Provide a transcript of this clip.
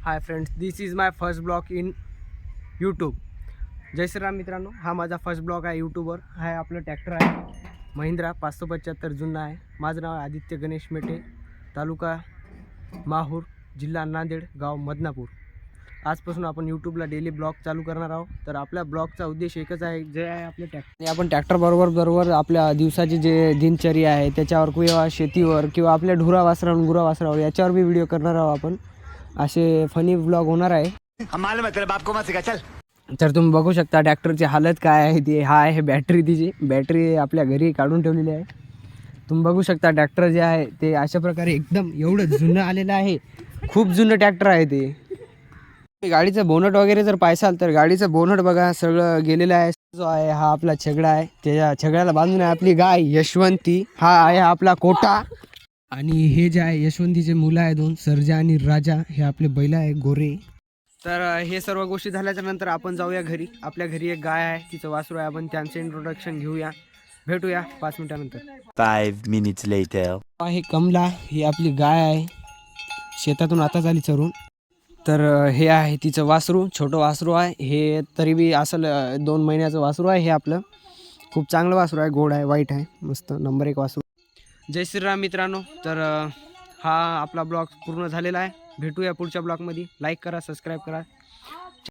High friends, this is my first blog in YouTube. जय श्रीराम मित्रांनो, हा माझा फर्स्ट ब्लॉग आहे यूट्यूबवर. हा आहे आपलं ट्रॅक्टर आहे महिंद्रा 575 जुना आहे. माझं नाव आहे आदित्य गणेश मेटे, तालुका माहूर, जिल्हा नांदेड, गाव मदनापूर. आजपासून आपण यूट्यूबला डेली ब्लॉग चालू करणार आहोत. तर आपल्या ब्लॉगचा उद्देश एकच आहे, जे आहे आपले ट्रॅक्टर. आपण ट्रॅक्टर बरोबर आपल्या दिवसाची जे दिनचर्या आहे त्याच्यावर किंवा शेतीवर किंवा आपल्या ढुरा वासरावर गुरा वासरावर याच्यावर बी व्हिडिओ करणार आहोत आपण. असे फनी व्लॉग होणार आहे. तर तुम्ही बघू शकता ट्रॅक्टरची हालत काय आहे ती. हा आहे बॅटरी, तिची बॅटरी आपल्या घरी काढून ठेवलेली आहे. तुम्ही बघू शकता ट्रॅक्टर जे आहे ते अशा प्रकारे एकदम एवढं जुनं आलेलं आहे. खूप जुनं ट्रॅक्टर आहे ते. गाडीचं बोनट वगैरे जर पाहाल तर गाडीचं बोनट बघा सगळं गेलेलं आहे. जो आहे हा आपला छगडा आहे, त्याच्या छगड्याला बांधून आहे आपली गाय यशवंती. हा आहे आपला कोटा. आणि हे जे आहे यशवंतीचे मुलं आहे दोन, सर्जा आणि राजा, हे आपले बैल आहे गोरे. तर हे सर्व गोष्टी झाल्याच्या नंतर आपण जाऊया घरी. आपल्या घरी एक गाय आहे, तिचं वासरू आहे. आपण त्यांचं इंट्रोडक्शन घेऊया. भेटूया 5 मिनिटानंतर. 5 minutes later. हे कमला, ही आपली गाय आहे, शेतातून आता झाली चरून. तर हे आहे तिचं वासरू, छोटं वासरू आहे हे. तरी बी असेल 2 महिन्याचं वासरू आहे हे आपलं. खूप चांगलं वासरू आहे, गोड आहे, वाईट आहे, मस्त नंबर 1 वासरू. जय श्रीराम मित्रांनो. तर हा आपला ब्लॉग पूर्ण झालेला आहे. भेटूया पुढच्या ब्लॉगमध्ये. लाईक करा, सबस्क्राईब करा.